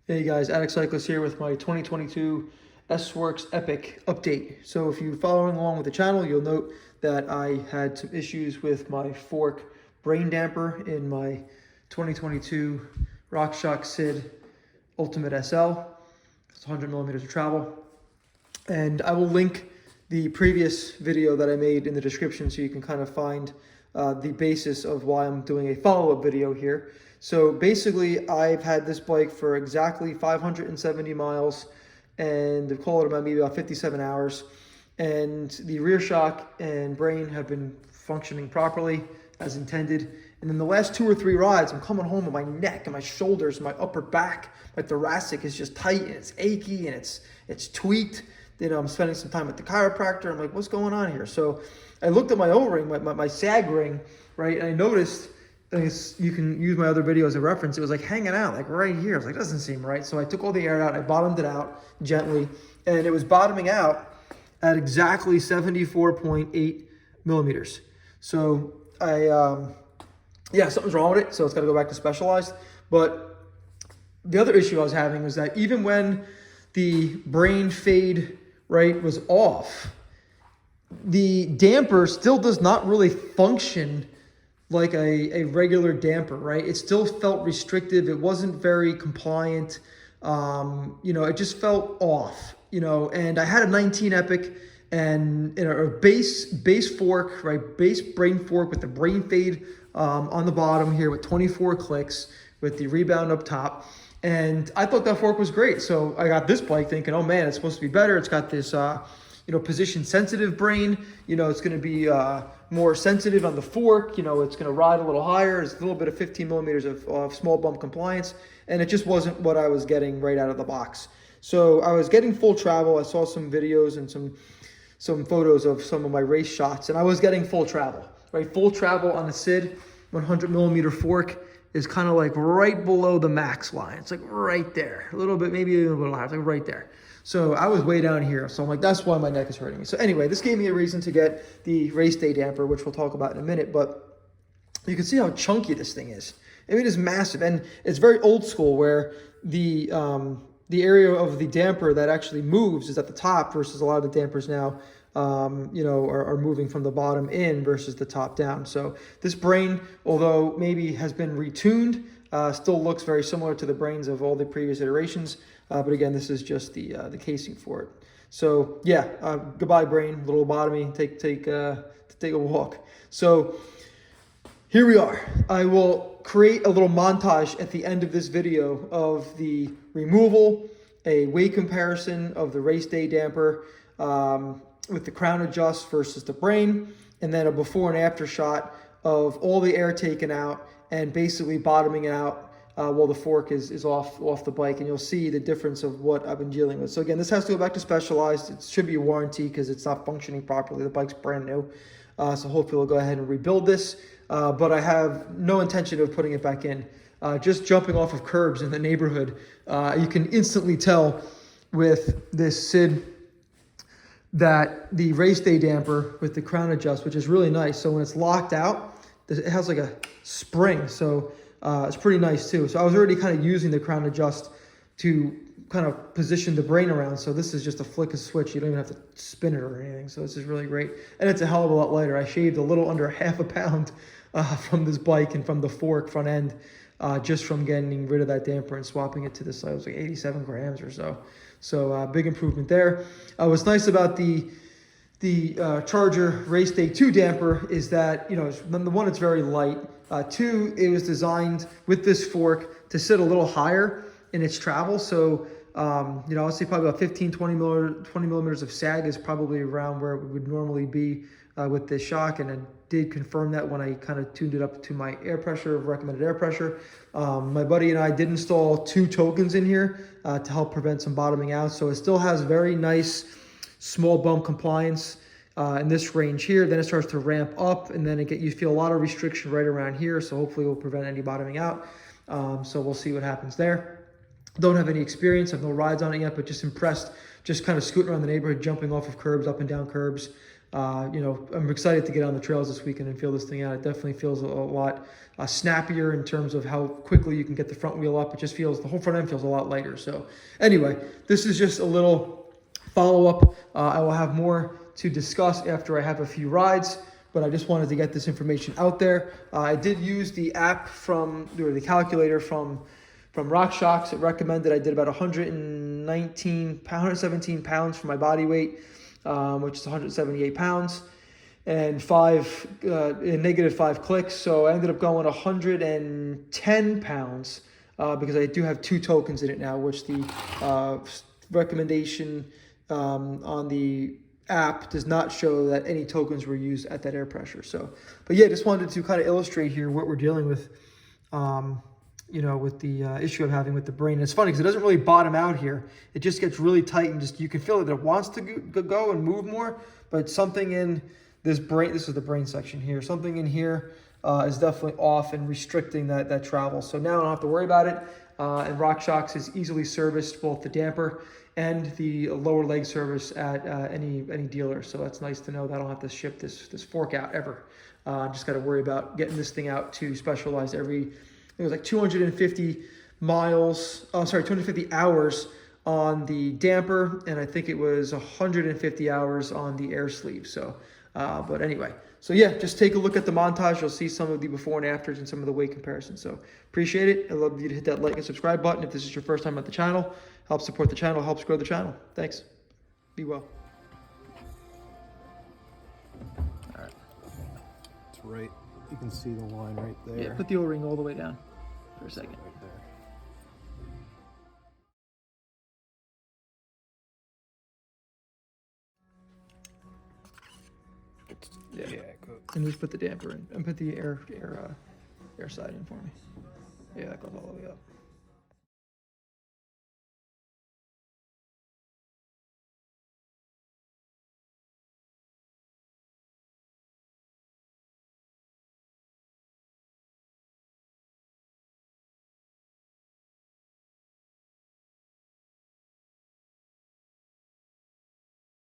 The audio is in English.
Hey guys, Addict Cyclist here with my 2022 S-Works Epic update. So if you're following along with the channel, you'll note that I had some issues with my fork brain damper in my 2022 RockShox SID Ultimate SL. It's 100 millimeters of travel. And I will link the previous video that I made in the description so you can kind of find the basis of why I'm doing a follow-up video here. So basically, I've had this bike for exactly 570 miles, and they've called it about maybe about 57 hours. And the rear shock and brain have been functioning properly as intended. And then the last 2 or 3 rides, I'm coming home and my neck and my shoulders, and my upper back, my thoracic is just tight and it's achy and it's tweaked. You know, I'm spending some time at the chiropractor. I'm like, what's going on here? So I looked at my O-ring, my sag ring, right? And I noticed, you can use my other video as a reference, it was like hanging out like right here. I was like, doesn't seem right. So I took all the air out, I bottomed it out gently, and it was bottoming out at exactly 74.8 millimeters. So yeah, something's wrong with it. So it's got to go back to Specialized. But the other issue I was having was that even when the brain fade, right, was off, the damper still does not really function like a regular damper, right? It still felt restrictive. It wasn't very compliant. You know, it just felt off, you know, and I had a 19 Epic and a base fork, right? Base brain fork with the brain fade on the bottom here with 24 clicks with the rebound up top. And I thought that fork was great. So I got this bike thinking, oh man, it's supposed to be better. It's got this, you know, position sensitive brain. You know, it's going to be more sensitive on the fork. You know, it's going to ride a little higher. It's a little bit of 15 millimeters of small bump compliance. And it just wasn't what I was getting right out of the box. So I was getting full travel. I saw some videos and some photos of some of my race shots, and I was getting full travel, right? Full travel on a SID 100 millimeter fork is kind of like right below the max line. It's like right there, a little bit, maybe a little higher, it's like right there. So I was way down here. So I'm like, that's why my neck is hurting me. So anyway, this gave me a reason to get the race day damper, which we'll talk about in a minute, but you can see how chunky this thing is. I mean, it is massive, and it's very old school where the area of the damper that actually moves is at the top versus a lot of the dampers now, you know, are moving from the bottom in versus the top down. So this brain, although maybe has been retuned, still looks very similar to the brains of all the previous iterations. But again, this is just the casing for it. So yeah, goodbye brain, little lobotomy, take a walk. So here we are. I will create a little montage at the end of this video of the removal, a weight comparison of the race day damper with the crown adjust versus the brain, and then a before and after shot of all the air taken out and basically bottoming out while the fork is off the bike, and you'll see the difference of what I've been dealing with. So again, this has to go back to Specialized. It should be a warranty because it's not functioning properly. The bike's brand new. So hopefully we'll go ahead and rebuild this. But I have no intention of putting it back in. Just jumping off of curbs in the neighborhood, you can instantly tell with this SID that the race day damper with the crown adjust, which is really nice. So when it's locked out, it has like a spring. So it's pretty nice too. So I was already kind of using the crown adjust to kind of position the brain around. So this is just a flick of switch. You don't even have to spin it or anything. So this is really great. And it's a hell of a lot lighter. I shaved a little under half a pound from this bike and from the fork front end, just from getting rid of that damper and swapping it to this. It was like 87 grams or so. So big improvement there. What's nice about the Charger Race Day 2 damper is that, you know, number one, it's very light. 2, it was designed with this fork to sit a little higher in its travel. So, you know, I'd say probably about 20 millimeters of sag is probably around where it would normally be with this shock. And I did confirm that when I kind of tuned it up to my air pressure, recommended air pressure. My buddy and I did install 2 tokens in here to help prevent some bottoming out. So it still has very nice small bump compliance in this range here. Then it starts to ramp up, and then you feel a lot of restriction right around here. So hopefully we'll prevent any bottoming out. So we'll see what happens there. Don't have any experience, have no rides on it yet, but just impressed, just kind of scooting around the neighborhood, jumping off of curbs, up and down curbs. You know, I'm excited to get on the trails this weekend and feel this thing out. It definitely feels a lot snappier in terms of how quickly you can get the front wheel up. It just feels, the whole front end feels a lot lighter. So anyway, this is just a little follow-up. I will have more to discuss after I have a few rides, but I just wanted to get this information out there. I did use the app or the calculator from RockShox. It recommended I did about 117 pounds for my body weight, which is 178 pounds, and negative 5 clicks. So I ended up going 110 pounds because I do have 2 tokens in it now, which the recommendation on the app does not show that any tokens were used at that air pressure. So, but yeah, just wanted to kind of illustrate here what we're dealing with, you know, with the issue I'm having with the brain. And it's funny because it doesn't really bottom out here. It just gets really tight and just, you can feel that it wants to go and move more, but something in this brain, this is the brain section here, something in here is definitely off and restricting that travel. So now I don't have to worry about it. And RockShox is easily serviced, both the damper and the lower leg service at any dealer. So that's nice to know that I don't have to ship this fork out ever. Just got to worry about getting this thing out to Specialized every, I think it was like 250 hours on the damper, and I think it was 150 hours on the air sleeve. So, but anyway, so yeah, just take a look at the montage. You'll see some of the before and afters and some of the weight comparisons. So appreciate it. I'd love you to hit that like and subscribe button if this is your first time at the channel. Helps support the channel, helps grow the channel. Thanks. Be well. All right. It's right. You can see the line right there. Yeah, put the O-ring all the way down for a second. Right there. Yeah, good. And just put the damper in and put the air side in for me. Yeah, that goes all the way up.